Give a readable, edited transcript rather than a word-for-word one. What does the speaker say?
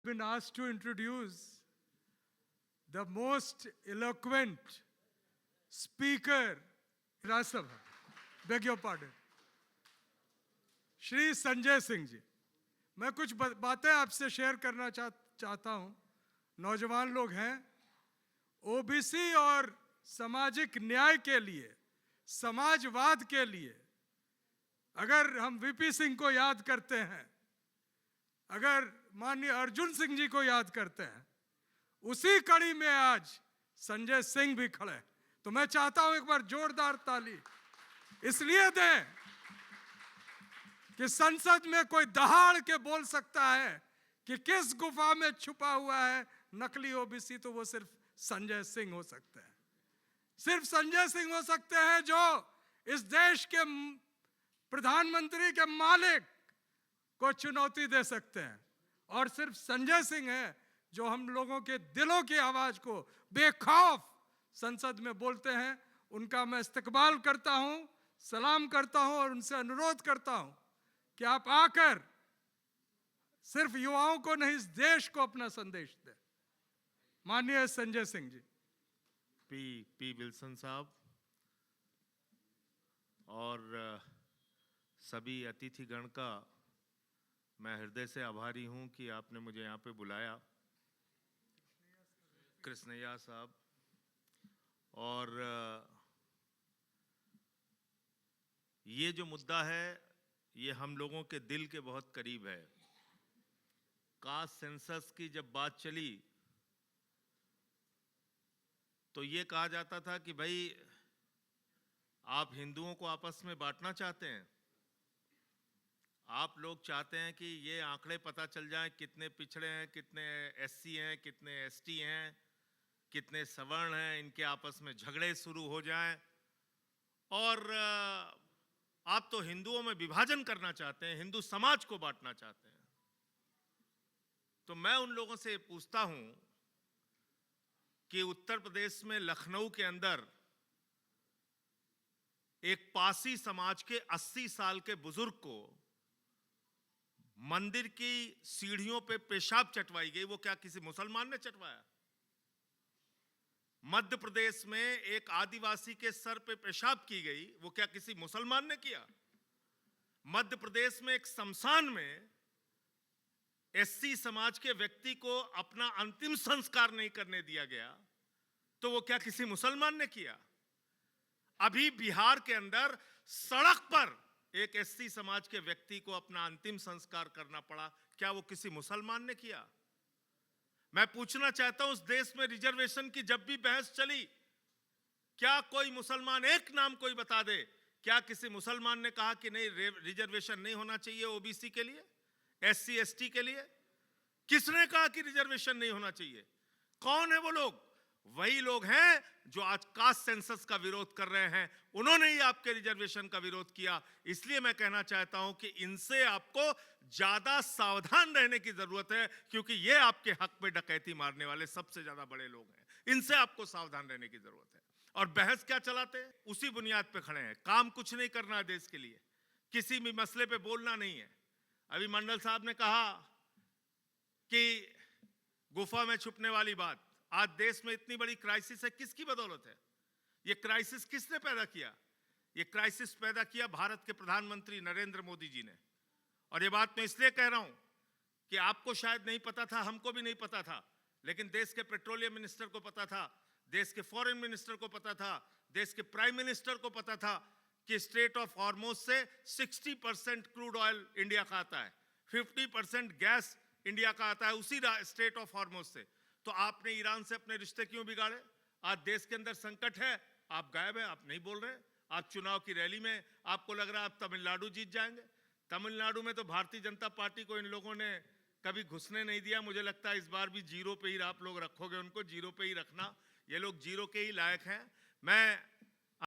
been asked to introduce the most eloquent speaker in Rajya Sabha. Beg your pardon. Shri Sanjay Singh ji, मैं कुछ बातें आपसे share करना चाहता हूं। नौजवान लोग हैं, ओबीसी और सामाजिक न्याय के लिए, समाजवाद के लिए अगर हम वीपी सिंह को याद करते हैं, अगर माननीय अर्जुन सिंह जी को याद करते हैं, उसी कड़ी में आज संजय सिंह भी खड़े। तो मैं चाहता हूं एक बार जोरदार ताली इसलिए दें कि संसद में कोई दहाड़ के बोल सकता है कि किस गुफा में छुपा हुआ है नकली ओबीसी, तो वो सिर्फ संजय सिंह हो सकते हैं। सिर्फ संजय सिंह हो सकते हैं जो इस देश के प्रधानमंत्री के मालिक को चुनौती दे सकते हैं, और सिर्फ संजय सिंह है जो हम लोगों के दिलों की आवाज को बेखौफ संसद में बोलते हैं। उनका मैं इस्तकबाल करता हूं, सलाम करता हूं और उनसे अनुरोध करता हूं कि आप आकर सिर्फ युवाओं को नहीं, इस देश को अपना संदेश दें। माननीय संजय सिंह जी। पी विल्सन साहब और सभी अतिथिगण का मैं हृदय से आभारी हूं कि आपने मुझे यहाँ पे बुलाया। कृष्णैया साहब, और ये जो मुद्दा है ये हम लोगों के दिल के बहुत करीब है। कास्ट सेंसस की जब बात चली तो ये कहा जाता था कि भाई आप हिंदुओं को आपस में बांटना चाहते हैं, आप लोग चाहते हैं कि ये आंकड़े पता चल जाएं कितने पिछड़े हैं, कितने एससी हैं, कितने एसटी हैं, कितने सवर्ण हैं, इनके आपस में झगड़े शुरू हो जाएं, और आप तो हिंदुओं में विभाजन करना चाहते हैं, हिंदू समाज को बांटना चाहते हैं। तो मैं उन लोगों से पूछता हूं कि उत्तर प्रदेश में लखनऊ के अंदर एक पासी समाज के 80 साल के बुजुर्ग को मंदिर की सीढ़ियों पे पेशाब चटवाई गई, वो क्या किसी मुसलमान ने चटवाया? मध्य प्रदेश में एक आदिवासी के सर पे पेशाब की गई, वो क्या किसी मुसलमान ने किया? मध्य प्रदेश में एक शमशान में एससी समाज के व्यक्ति को अपना अंतिम संस्कार नहीं करने दिया गया, तो वो क्या किसी मुसलमान ने किया? अभी बिहार के अंदर सड़क पर एक एससी समाज के व्यक्ति को अपना अंतिम संस्कार करना पड़ा, क्या वो किसी मुसलमान ने किया? मैं पूछना चाहता हूं, उस देश में रिजर्वेशन की जब भी बहस चली, क्या कोई मुसलमान, एक नाम कोई बता दे, क्या किसी मुसलमान ने कहा कि नहीं रिजर्वेशन नहीं होना चाहिए ओबीसी के लिए, एससी एसटी के लिए? किसने कहा कि रिजर्वेशन नहीं होना चाहिए? कौन है वो लोग? वही लोग हैं जो आज कास्ट सेंसस का विरोध कर रहे हैं, उन्होंने ही आपके रिजर्वेशन का विरोध किया। इसलिए मैं कहना चाहता हूं कि इनसे आपको ज्यादा सावधान रहने की जरूरत है, क्योंकि ये आपके हक में डकैती मारने वाले सबसे ज्यादा बड़े लोग हैं। इनसे आपको सावधान रहने की जरूरत है। और बहस क्या चलाते हैं, उसी बुनियाद पे खड़े हैं। काम कुछ नहीं करना है देश के लिए, किसी भी मसले पे बोलना नहीं है। अभी मंडल साहब ने कहा कि गुफा में छुपने वाली बात, आज देश में इतनी बड़ी क्राइसिस है, किसकी बदौलत है? ये क्राइसिस किसने पैदा किया? ये क्राइसिस पैदा किया भारत के प्रधानमंत्री नरेंद्र मोदी जी ने। और ये बात मैं इसलिए कह रहा हूं कि आपको शायद नहीं पता था, हमको भी नहीं पता था, लेकिन देश के पेट्रोलियम मिनिस्टर को पता था, देश के फॉरेन मिनिस्टर को पता था, देश के प्राइम मिनिस्टर को पता था कि स्ट्रेट ऑफ हॉर्मुज से 60% क्रूड ऑयल इंडिया का आता है, 50% गैस इंडिया का आता है उसी स्ट्रेट ऑफ हॉर्मुज से। तो आपने ईरान से अपने रिश्ते क्यों बिगाड़े? आज देश के अंदर संकट है, आप गायब हैं, आप नहीं बोल रहे। आज चुनाव की रैली में आपको लग रहा है आप तमिलनाडु जीत जाएंगे। तमिलनाडु में तो भारतीय जनता पार्टी को इन लोगों ने कभी घुसने नहीं दिया। मुझे लगता है इस बार भी जीरो पे ही आप लोग रखोगे, उनको जीरो पे ही रखना, ये लोग जीरो के ही लायक हैं। मैं